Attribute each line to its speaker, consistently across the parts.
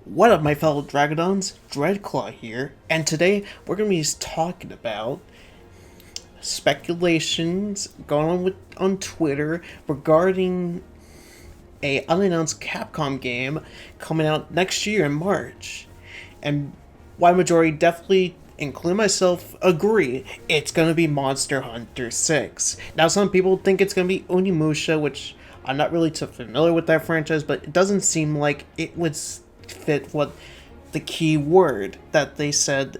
Speaker 1: What up, my fellow Dragodons? Dreadclaw here, and today we're going to be talking about speculations going on Twitter regarding a unannounced Capcom game coming out next year in March. And why majority definitely, including myself, agree it's going to be Monster Hunter 6. Now, some people think it's going to be Onimusha, which I'm not really too familiar with that franchise, but it doesn't seem like it would fit what the key word that they said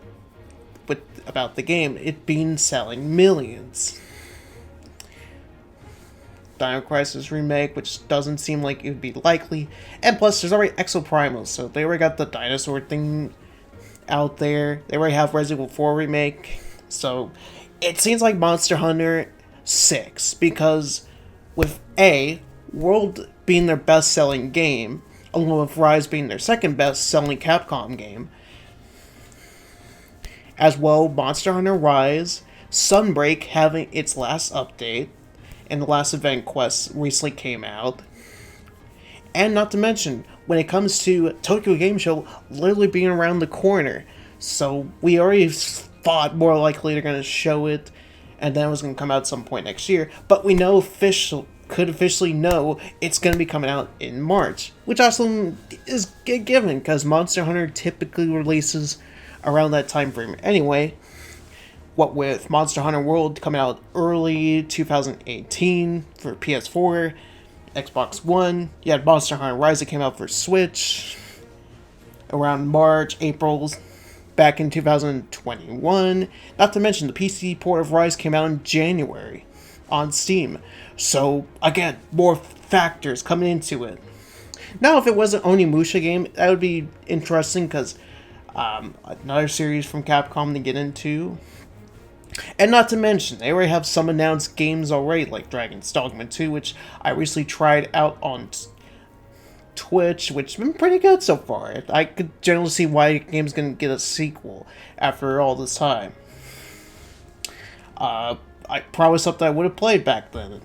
Speaker 1: about the game, it being selling millions. Dino Crisis remake, which doesn't seem like it would be likely, and plus there's already Exoprimal, so they already got the dinosaur thing out there. They already have Resident Evil 4 remake, so it seems like Monster Hunter 6, because with World being their best-selling game, along with Rise being their second best-selling Capcom game, as well Monster Hunter Rise, Sunbreak having its last update, and the last event quest recently came out, and not to mention, when it comes to Tokyo Game Show literally being around the corner, so we already thought more likely they're going to show it, and then it was going to come out at some point next year, but we know could officially know it's going to be coming out in March, which also is a given because Monster Hunter typically releases around that time frame anyway. What with Monster Hunter World coming out early 2018 for PS4, Xbox One, you had Monster Hunter Rise that came out for Switch around March, April, back in 2021. Not to mention the PC port of Rise came out in January on Steam. So, again, more factors coming into it. Now, if it was an Onimusha game, that would be interesting, because another series from Capcom to get into. And not to mention, they already have some announced games already, like Dragon's Dogma 2, which I recently tried out on Twitch, which has been pretty good so far. I could generally see why the game's going to get a sequel after all this time. I probably something I would have played back then.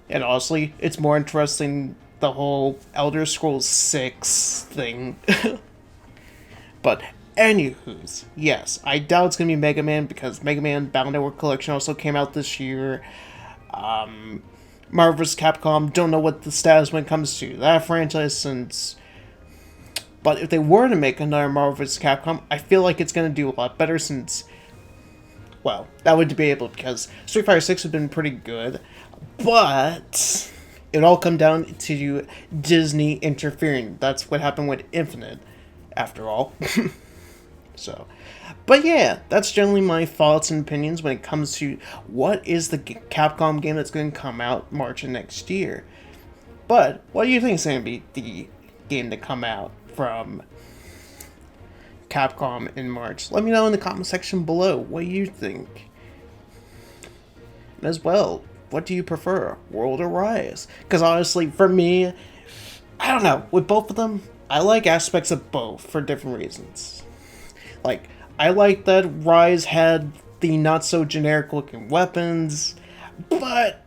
Speaker 1: And honestly, it's more interesting, the whole Elder Scrolls 6 thing. But, anywho's, yes, I doubt it's going to be Mega Man, because Mega Man Battle Network Collection also came out this year. Marvel vs. Capcom, don't know what the status when it comes to that franchise since... But if they were to make another Marvel vs. Capcom, I feel like it's going to do a lot better since... Well, that would be able, because Street Fighter 6 has been pretty good, but it all come down to Disney interfering. That's what happened with Infinite, after all. So, but yeah, that's generally my thoughts and opinions when it comes to what is the Capcom game that's going to come out March of next year. But what do you think is going to be the game to come out from Capcom in March? Let me know in the comment section below what you think. And as well, what do you prefer, World or Rise? Because honestly, for me, I don't know, with both of them, I like aspects of both for different reasons. Like, I like that Rise had the not-so-generic looking weapons, but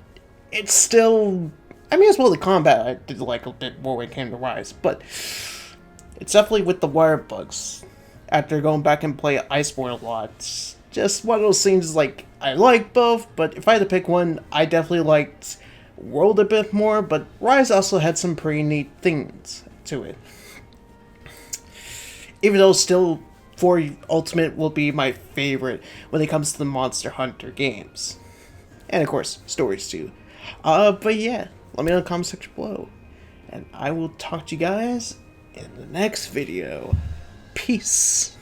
Speaker 1: it's still... I mean, as well, the combat I did like a bit more when it came to Rise, but it's definitely with the wire bugs. After going back and play Iceborne a lot, it's just one of those things like, I like both, but if I had to pick one, I definitely liked World a bit more, but Rise also had some pretty neat things to it. Even though still 4 Ultimate will be my favorite when it comes to the Monster Hunter games. And of course, stories too. But yeah, let me know in the comment section below. And I will talk to you guys in the next video. Peace.